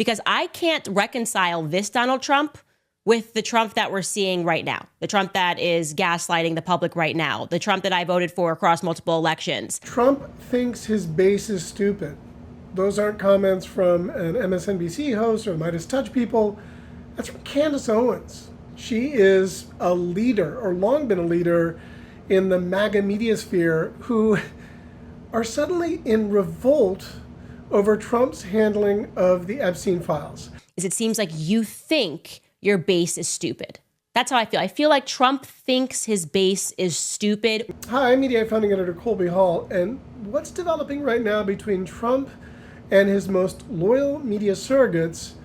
because I can't reconcile this Donald Trump with the Trump that we're seeing right now, the Trump that is gaslighting the public right now, the Trump that I voted for across multiple elections. Trump thinks his base is stupid. Those aren't comments from an MSNBC host or the Midas Touch people. That's from Candace Owens. She is a leader, or long been a leader, in the MAGA media sphere, who are suddenly in revolt over Trump's handling of the Epstein files. It seems like you think your base is stupid. That's how I feel. I feel like Trump thinks his base is stupid. Hi, I'm Mediaite founding editor Colby Hall, and what's developing right now between Trump and his most loyal media surrogates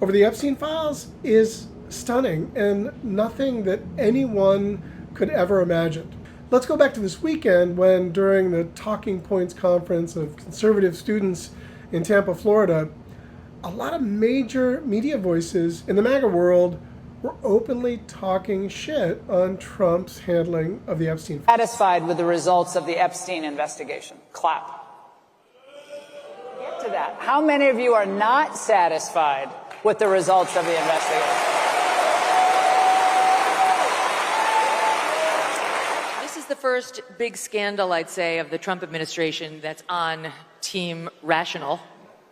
over the Epstein files is stunning and nothing that anyone could ever imagine. Let's go back to this weekend when, during the Talking Points conference of conservative students in Tampa, Florida, a lot of major media voices in the MAGA world were openly talking shit on Trump's handling of the Epstein files. Satisfied with the results of the Epstein investigation? Clap. Get to that. How many of you are not satisfied with the results of the investigation? This is the first big scandal, I'd say, of the Trump administration that's on Team Rational.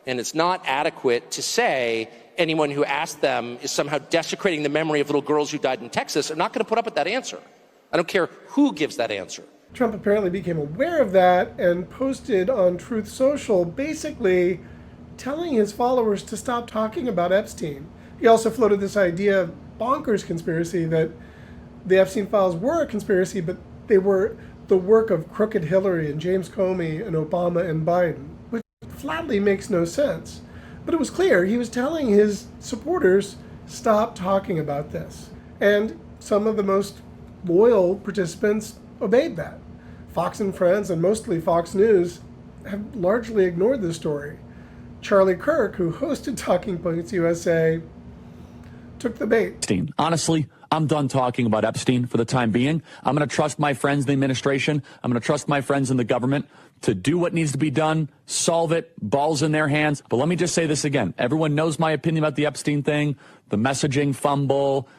And it's not adequate to say anyone who asked them is somehow desecrating the memory of little girls who died in Texas. I'm not going to put up with that answer. I don't care who gives that answer. Trump apparently became aware of that and posted on Truth Social basically telling his followers to stop talking about Epstein. He also floated this idea, bonkers conspiracy, that the Epstein files were a conspiracy, but they were the work of crooked Hillary and James Comey and Obama and Biden, which flatly makes no sense. But it was clear he was telling his supporters, stop talking about this. And some of the most loyal participants obeyed that. Fox and Friends, and mostly Fox News, have largely ignored this story. Charlie Kirk, who hosted Talking Points USA, took the bait. Epstein. Honestly, I'm done talking about Epstein for the time being. I'm going to trust my friends in the administration. I'm going to trust my friends in the government to do what needs to be done, solve it, balls in their hands. But let me just say this again. Everyone knows my opinion about the Epstein thing, the messaging fumble.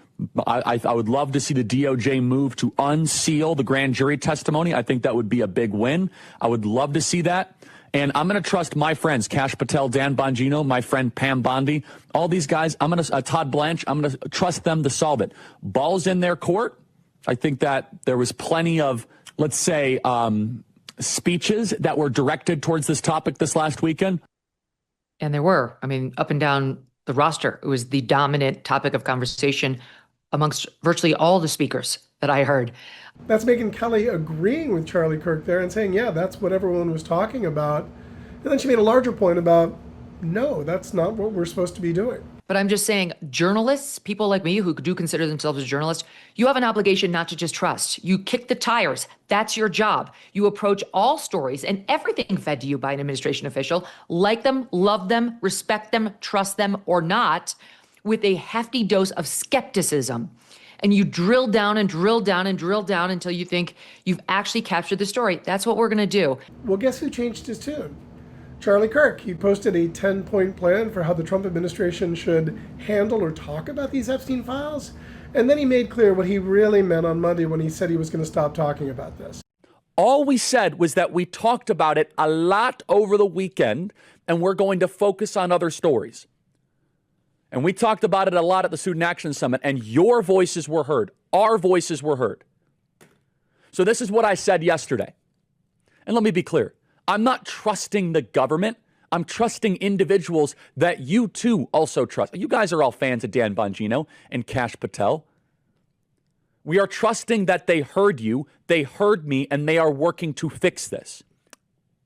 I would love to see the DOJ move to unseal the grand jury testimony. I think that would be a big win. I would love to see that. And I'm going to trust my friends, Kash Patel, Dan Bongino, my friend Pam Bondi, all these guys. I'm going to, Todd Blanche, I'm going to trust them to solve it. Balls in their court. I think that there was plenty of, let's say, speeches that were directed towards this topic this last weekend. And there were, up and down the roster. It was the dominant topic of conversation amongst virtually all the speakers that I heard. That's Megyn Kelly agreeing with Charlie Kirk there and saying, yeah, that's what everyone was talking about. And then she made a larger point about, no, that's not what we're supposed to be doing. But I'm just saying, journalists, people like me who do consider themselves as journalists, you have an obligation not to just trust. You kick the tires. That's your job. You approach all stories and everything fed to you by an administration official, like them, love them, respect them, trust them or not, with a hefty dose of skepticism. And you drill down and drill down and drill down until you think you've actually captured the story. That's what we're going to do. Well, guess who changed his tune? Charlie Kirk. He posted a 10-point plan for how the Trump administration should handle or talk about these Epstein files. And then he made clear what he really meant on Monday when he said he was going to stop talking about this. All we said was that we talked about it a lot over the weekend, and we're going to focus on other stories. And we talked about it a lot at the Student Action Summit, and your voices were heard. Our voices were heard. So this is what I said yesterday. And let me be clear. I'm not trusting the government. I'm trusting individuals that you too also trust. You guys are all fans of Dan Bongino and Kash Patel. We are trusting that they heard you, they heard me, and they are working to fix this.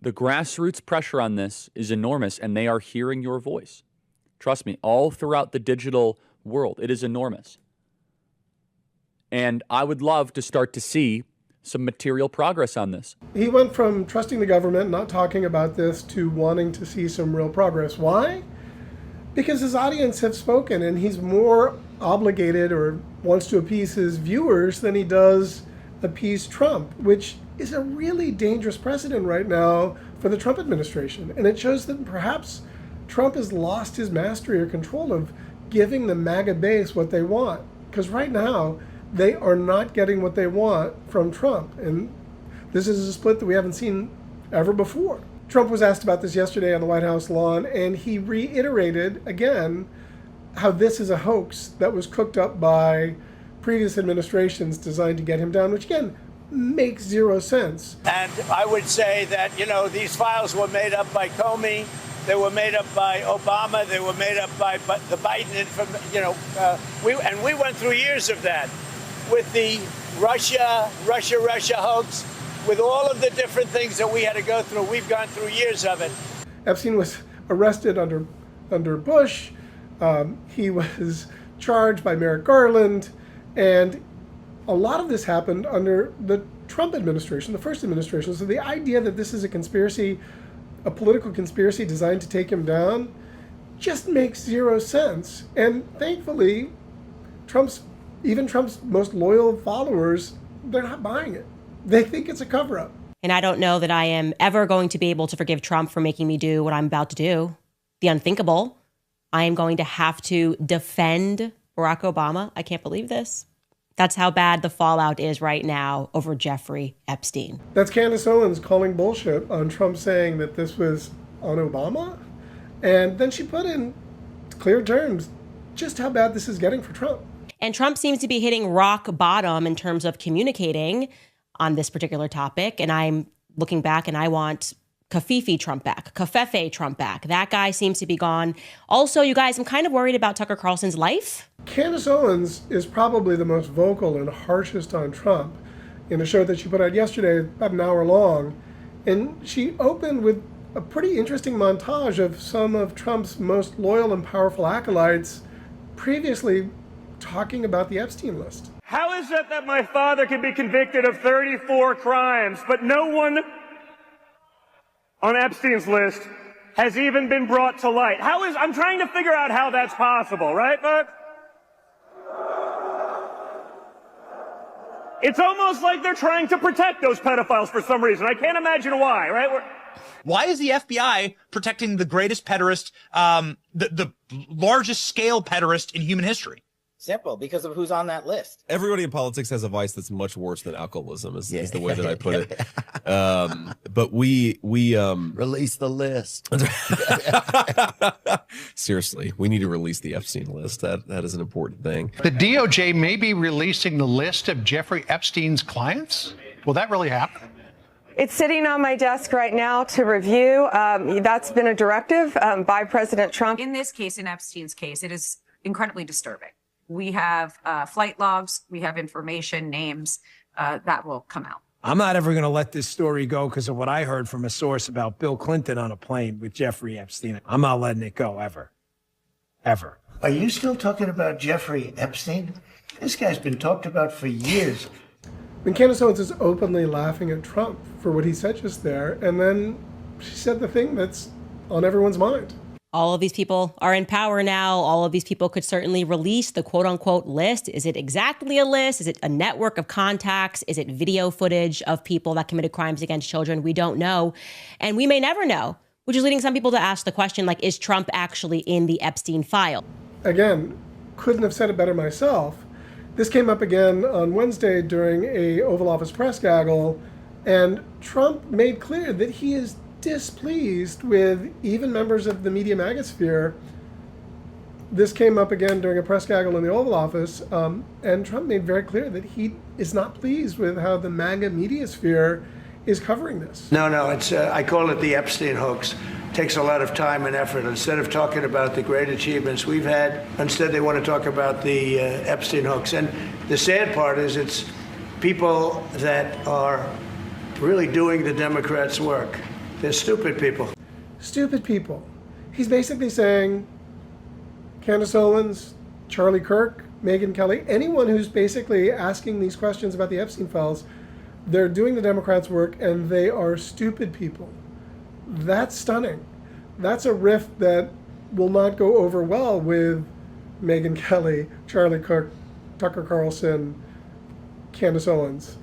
The grassroots pressure on this is enormous, and they are hearing your voice. Trust me, all throughout the digital world, it is enormous. And I would love to start to see some material progress on this. He went from trusting the government, not talking about this, to wanting to see some real progress. Why? Because his audience have spoken, and he's more obligated or wants to appease his viewers than he does appease Trump, which is a really dangerous precedent right now for the Trump administration. And it shows that perhaps Trump has lost his mastery or control of giving the MAGA base what they want. Because right now, they are not getting what they want from Trump. And this is a split that we haven't seen ever before. Trump was asked about this yesterday on the White House lawn, and he reiterated again how this is a hoax that was cooked up by previous administrations designed to get him down, which again makes zero sense. And I would say that, these files were made up by Comey, they were made up by Obama, they were made up by the Biden, we went through years of that with the Russia hoax, with all of the different things that we had to go through. We've gone through years of it. Epstein was arrested under Bush. He was charged by Merrick Garland. And a lot of this happened under the Trump administration, the first administration. So the idea that this is a conspiracy, a political conspiracy designed to take him down, just makes zero sense. And thankfully, even Trump's most loyal followers, they're not buying it. They think it's a cover-up. And I don't know that I am ever going to be able to forgive Trump for making me do what I'm about to do. The unthinkable. I am going to have to defend Barack Obama. I can't believe this. That's how bad the fallout is right now over Jeffrey Epstein. That's Candace Owens calling bullshit on Trump saying that this was on Obama. And then she put in clear terms just how bad this is getting for Trump. And Trump seems to be hitting rock bottom in terms of communicating on this particular topic. And I'm looking back and I want Covfefe Trump back, Covfefe Trump back. That guy seems to be gone. Also, you guys, I'm kind of worried about Tucker Carlson's life. Candace Owens is probably the most vocal and harshest on Trump in a show that she put out yesterday, about an hour long. And she opened with a pretty interesting montage of some of Trump's most loyal and powerful acolytes previously talking about the Epstein list. How is it that my father can be convicted of 34 crimes, but no one on Epstein's list has even been brought to light? I'm trying to figure out how that's possible, right, folks? It's almost like they're trying to protect those pedophiles for some reason. I can't imagine why, right? Why is the FBI protecting the greatest pederast, the largest scale pederast in human history? Simple, because of who's on that list. Everybody in politics has a vice that's much worse than alcoholism, is the way that I put it. But we release the list. Seriously, we need to release the Epstein list. That is an important thing. The DOJ may be releasing the list of Jeffrey Epstein's clients. Will that really happen? It's sitting on my desk right now to review. That's been a directive by President Trump. In this case, in Epstein's case, it is incredibly disturbing. We have flight logs, we have information, names that will come out. I'm not ever going to let this story go because of what I heard from a source about Bill Clinton on a plane with Jeffrey Epstein. I'm not letting it go ever. Ever. Are you still talking about Jeffrey Epstein? This guy's been talked about for years. And Candace Owens is openly laughing at Trump for what he said just there. And then she said the thing that's on everyone's mind. All of these people are in power now. All of these people could certainly release the quote unquote list. Is it exactly a list? Is it a network of contacts? Is it video footage of people that committed crimes against children? We don't know. And we may never know, which is leading some people to ask the question, like, is Trump actually in the Epstein file? Again, couldn't have said it better myself. This came up again on Wednesday during a Oval Office press gaggle, and Trump made clear that he is displeased with even members of the media MAGA sphere. This came up again during a press gaggle in the Oval Office, and Trump made very clear that he is not pleased with how the MAGA media sphere is covering this. No, it's I call it the Epstein hoax. It takes a lot of time and effort. Instead of talking about the great achievements we've had, instead they want to talk about the Epstein hoax. And the sad part is it's people that are really doing the Democrats' work. They're stupid people. Stupid people. He's basically saying Candace Owens, Charlie Kirk, Megyn Kelly, anyone who's basically asking these questions about the Epstein files, they're doing the Democrats' work and they are stupid people. That's stunning. That's a riff that will not go over well with Megyn Kelly, Charlie Kirk, Tucker Carlson, Candace Owens.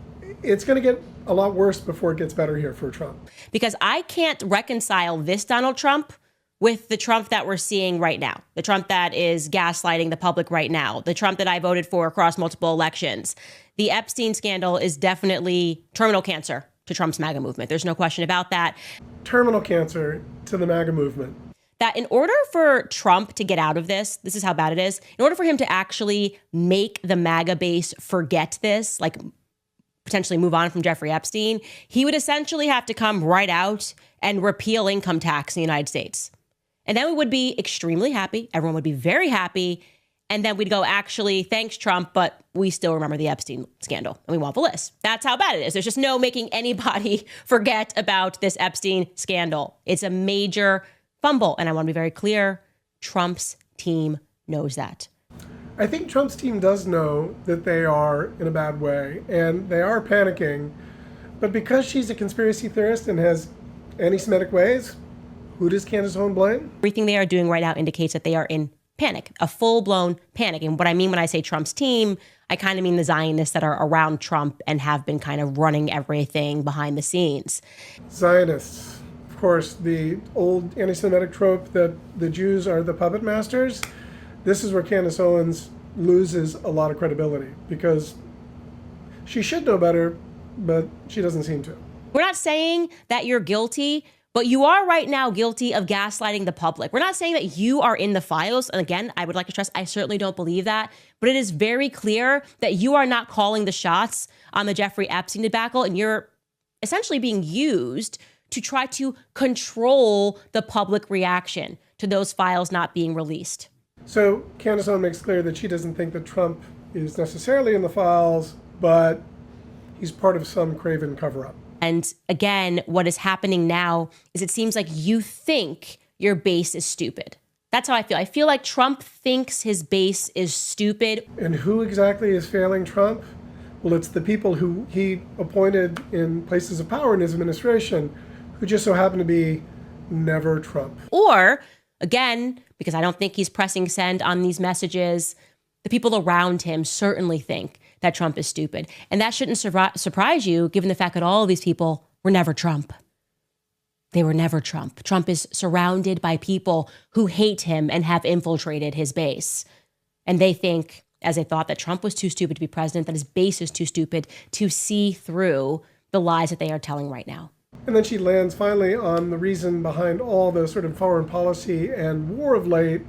It's going to get a lot worse before it gets better here for Trump. Because I can't reconcile this Donald Trump with the Trump that we're seeing right now, the Trump that is gaslighting the public right now, the Trump that I voted for across multiple elections. The Epstein scandal is definitely terminal cancer to Trump's MAGA movement. There's no question about that. Terminal cancer to the MAGA movement. That in order for Trump to get out of this is how bad it is, in order for him to actually make the MAGA base forget this, like potentially move on from Jeffrey Epstein, he would essentially have to come right out and repeal income tax in the United States. And then we would be extremely happy. Everyone would be very happy. And then we'd go, actually, thanks, Trump, but we still remember the Epstein scandal and we want the list. That's how bad it is. There's just no making anybody forget about this Epstein scandal. It's a major fumble. And I want to be very clear, Trump's team knows that. I think Trump's team does know that they are in a bad way and they are panicking. But because she's a conspiracy theorist and has anti-Semitic ways, who does Candace Owens blame? Everything they are doing right now indicates that they are in panic, a full-blown panic. And what I mean when I say Trump's team, I kind of mean the Zionists that are around Trump and have been kind of running everything behind the scenes. Zionists, of course, the old anti-Semitic trope that the Jews are the puppet masters. This is where Candace Owens loses a lot of credibility because she should know better, but she doesn't seem to. We're not saying that you're guilty, but you are right now guilty of gaslighting the public. We're not saying that you are in the files. And again, I would like to stress, I certainly don't believe that. But it is very clear that you are not calling the shots on the Jeffrey Epstein debacle. And you're essentially being used to try to control the public reaction to those files not being released. So Candace Owens makes clear that she doesn't think that Trump is necessarily in the files, but he's part of some craven cover-up. And again, what is happening now is it seems like you think your base is stupid. That's how I feel. I feel like Trump thinks his base is stupid. And who exactly is failing Trump? Well, it's the people who he appointed in places of power in his administration who just so happen to be never Trump. Or, again, because I don't think he's pressing send on these messages, the people around him certainly think that Trump is stupid. And that shouldn't surprise you, given the fact that all of these people were never Trump. They were never Trump. Trump is surrounded by people who hate him and have infiltrated his base. And they think, as they thought that Trump was too stupid to be president, that his base is too stupid to see through the lies that they are telling right now. And then she lands finally on the reason behind all the sort of foreign policy and war of late.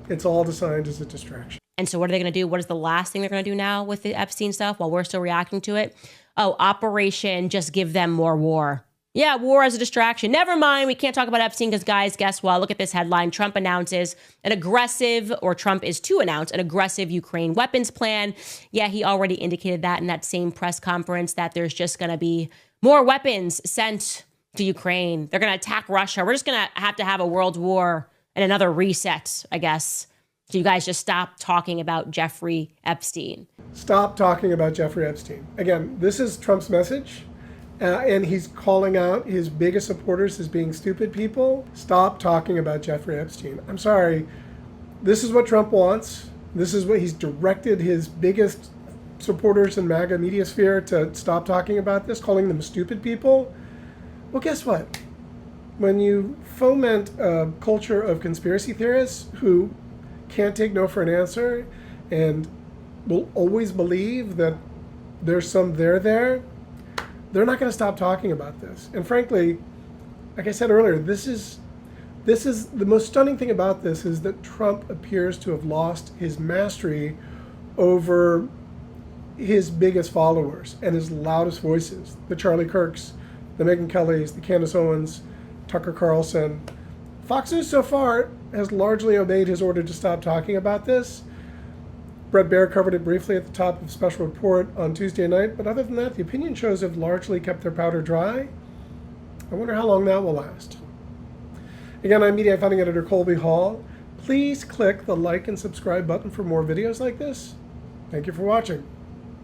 It's all designed as a distraction. And so what are they going to do? What is the last thing they're going to do now with the Epstein stuff while we're still reacting to it? Oh, Operation Just Give Them More War. Yeah, war as a distraction. Never mind. We can't talk about Epstein because, guys, guess what? Look at this headline. Trump announces an aggressive, or Trump is to announce an aggressive Ukraine weapons plan. Yeah, he already indicated that in that same press conference that there's just going to be more weapons sent to Ukraine. They're going to attack Russia. We're just going to have a world war and another reset, I guess. So you guys just stop talking about Jeffrey Epstein. Stop talking about Jeffrey Epstein. Again, this is Trump's message, and he's calling out his biggest supporters as being stupid people. Stop talking about Jeffrey Epstein. I'm sorry. This is what Trump wants. This is what he's directed his biggest supporters in MAGA media sphere to stop talking about this, calling them stupid people. Well, guess what? When you foment a culture of conspiracy theorists who can't take no for an answer and will always believe that there's some there, they're not going to stop talking about this. And frankly, like I said earlier, this is the most stunning thing about this is that Trump appears to have lost his mastery over his biggest followers and his loudest voices, the Charlie Kirks, the Megyn Kellys, the Candace Owens, Tucker Carlson. Fox News so far has largely obeyed his order to stop talking about this. Bret Baier covered it briefly at the top of Special Report on Tuesday night, but other than that, the opinion shows have largely kept their powder dry. I wonder how long that will last. Again, I'm Mediaite founding editor Colby Hall. Please click the like and subscribe button for more videos like this. Thank you for watching.